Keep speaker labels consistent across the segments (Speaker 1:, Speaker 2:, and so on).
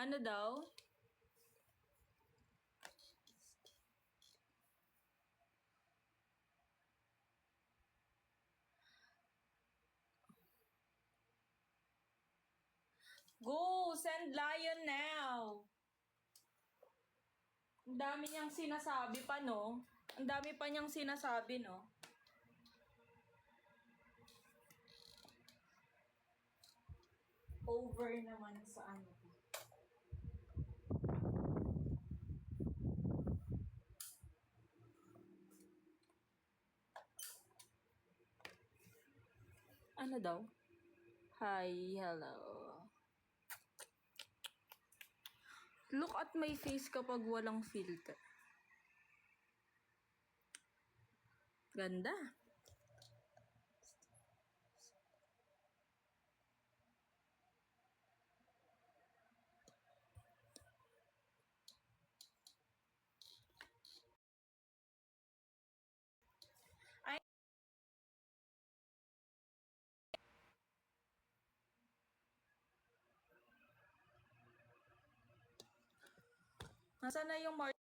Speaker 1: Ano daw? Go! Send Lion now! Ang dami niyang sinasabi pa, no? Ang dami pa niyang sinasabi, no? Over naman sa ano. Ano daw? Hi, hello. Look at my face kapag walang filter. Ganda. Ay, nasaan na yung more?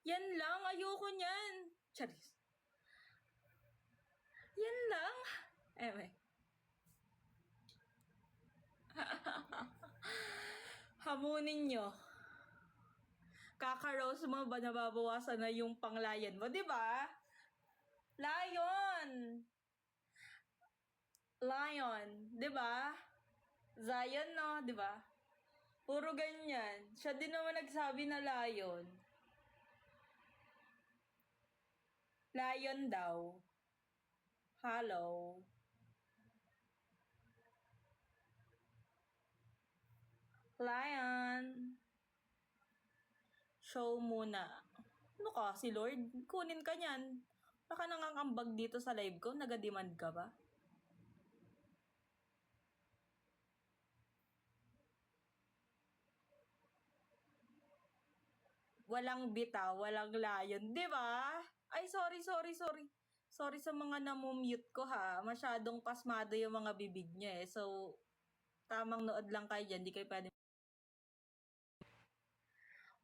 Speaker 1: Yan lang, ayoko niyan. Charis. Yan lang. Ewe. Hamunin nyo. Kaka-rose mo ba nababawasan na yung panglayan mo, di ba? Lion! Lion, di ba? Zion, no? Di ba? Puro ganyan. Siya din naman nagsabi na lion. Lion daw. Hello. Lion. Show muna. Ano ka, si Lord? Kunin ka niyan. Baka nangangambag dito sa live ko. Nagademand ka ba? Walang bitaw, walang lion. Di ba? Ay, sorry. Sorry sa mga namumute ko ha. Masyadong pasmado yung mga bibig niya eh. So, tamang nood lang kayo dyan. Di kayo pwede.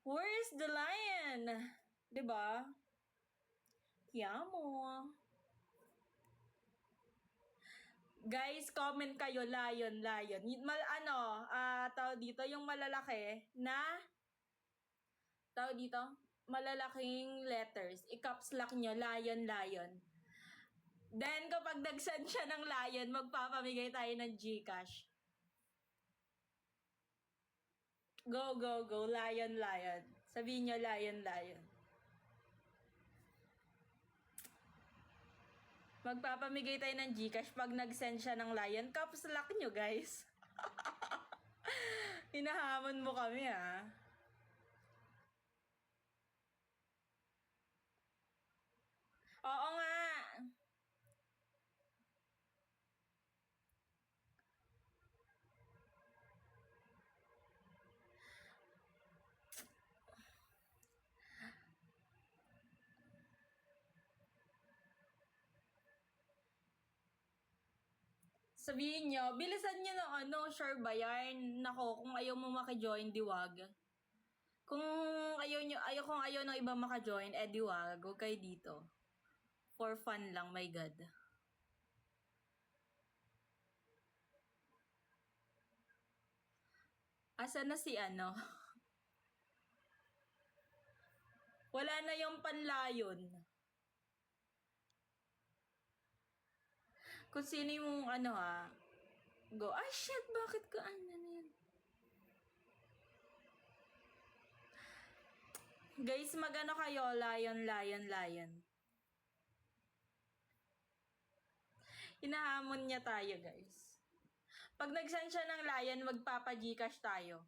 Speaker 1: Where's the lion? Di ba? Yamo. Guys, comment kayo, lion. Tao dito, yung malalaki na, tao dito, malalaking letters. I-caps lock nyo, lion. Then, kapag nag-send siya ng lion, magpapamigay tayo ng GCash. Go, lion. Sabihin nyo, lion. Magpapamigay tayo ng GCash pag nag-send siya ng lion. Caps lock nyo, guys. Hinahamon mo kami, ha. Oo nga. Sabihin nyo, bilisan nyo ng sure ba yan? Nako, kung ayaw mo maki-join, diwag. Kung ayaw ng iba maka-join, diwag. Huwag kayo dito. For fun lang, my God. Asa na si ano? Wala na yung panlayon. Kung sino yung go. Ay, shit, bakit ka ano na yan? Guys, magano kayo? Lion. Hinahamon niya tayo, guys. Pag nag-send siya ng lion, magpapa-Gcash tayo.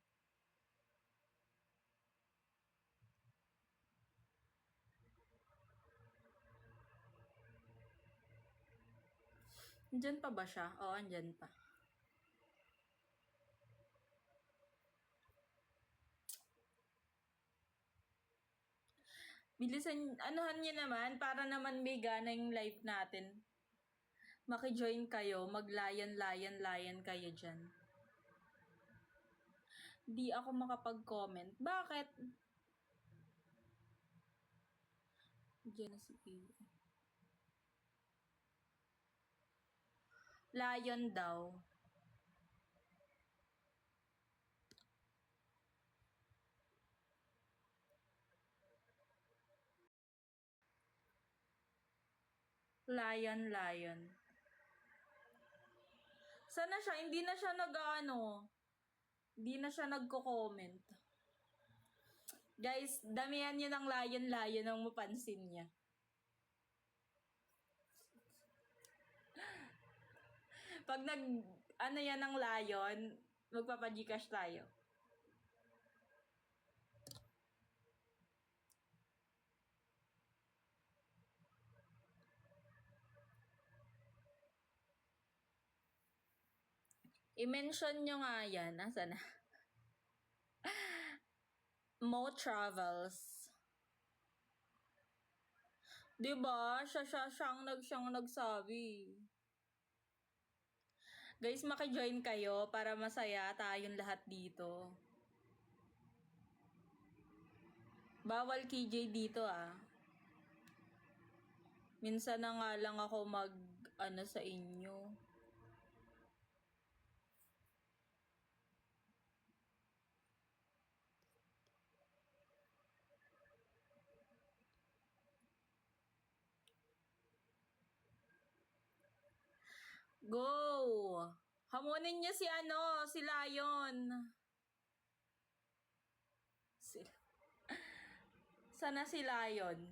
Speaker 1: Andyan pa ba siya? Oo, andyan pa. Bilisan, anuhan niyo naman, para naman may gana yung live natin. Maki-join kayo, mag-lion kayo dyan. Di ako makapag-comment. Bakit? Diyan na si Iyo. Lion daw. Lion. Sana siya, hindi na siya hindi na siya nagko-comment. Guys, damihan niyo ng lion ang mapansin niya. Pag yan ng lion, magpapa-Gcash tayo. I-mention nyo nga yan. Nasaan na? Mo Travels. Diba? Siyang nagsabi. Guys, maki-join kayo para masaya tayong lahat dito. Bawal KJ dito Minsan na nga lang ako sa inyo. Go! Hamunin niyo si Lion. Sana si Lion.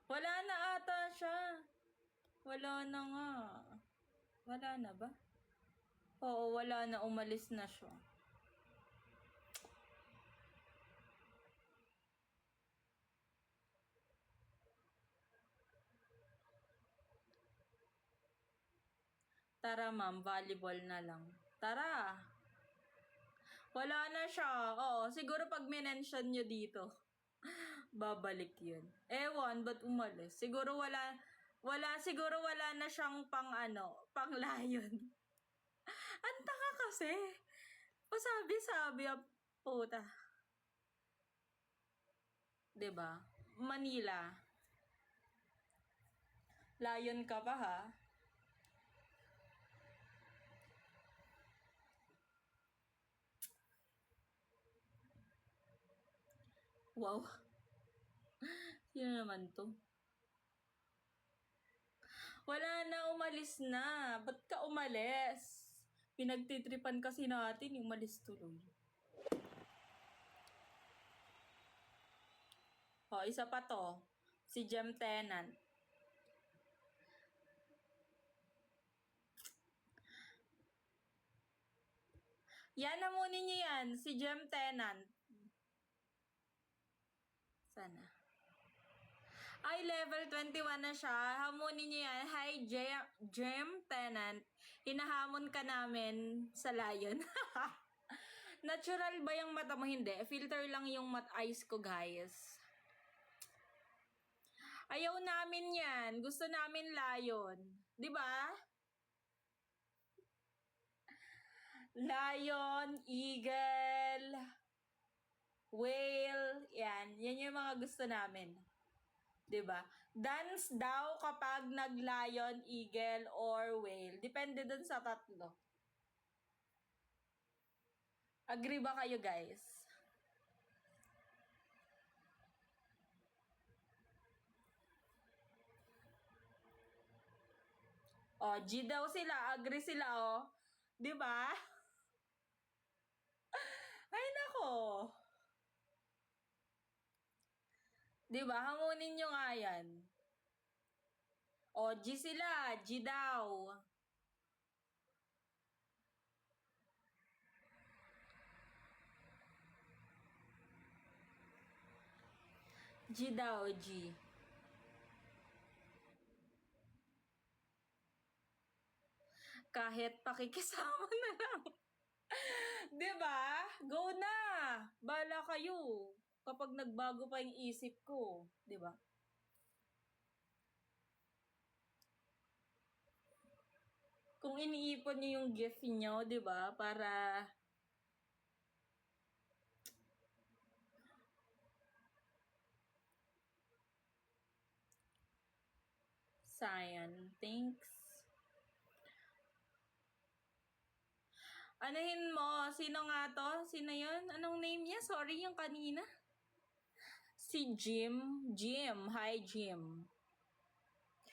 Speaker 1: Wala na ata siya. Wala na nga. Wala na ba? Oo, wala na. Umalis na siya. Tara ma'am, volleyball na lang. Tara! Wala na siya. Oo, siguro pag minention nyo dito, babalik yun. Ewan, ba't umalis? Siguro wala na siyang pang lion. Ang taka kasi. O sabi, puta. Diba? Manila. Lion ka pa ha? Wow. Sino naman to? Wala na, umalis na. Ba't ka umalis? Pinagtitripan kasi natin, umalis tuloy. O, isa pa to. Si Gem Tenant. Yan, hamunin niyo yan. Si Gem Tenant. Sana. Ay, level 21 na siya. Hamunin niyo yan. Hi, Gem Tenant. Hinahamon ka namin sa Lion. Natural ba yung mata mo? Hindi. Filter lang yung eyes ko, guys. Ayaw namin yan. Gusto namin Lion. Diba? Lion, Eagle, Whale. Yan yung mga gusto namin. Diba? Dance daw kapag nag-lion, eagle, or whale. Depende dun sa tatlo. Agree ba kayo, guys? O, G daw sila. Agree sila, o. Diba? Ay, nako. Diba? Hamunin nyo nga yan. O, G sila. G daw. G daw, G. Kahit pakikisama na lang. Diba? Go na! Bala kayo. Kapag nagbago pa yung isip ko. Diba? Kung iniipon niyo yung gift niyo, di ba? Para Cyan. Thanks. Anuhin mo, sino nga to? Sino yun? Anong name niya? Sorry, yung kanina. Si Jim. Jim. Hi, Jim.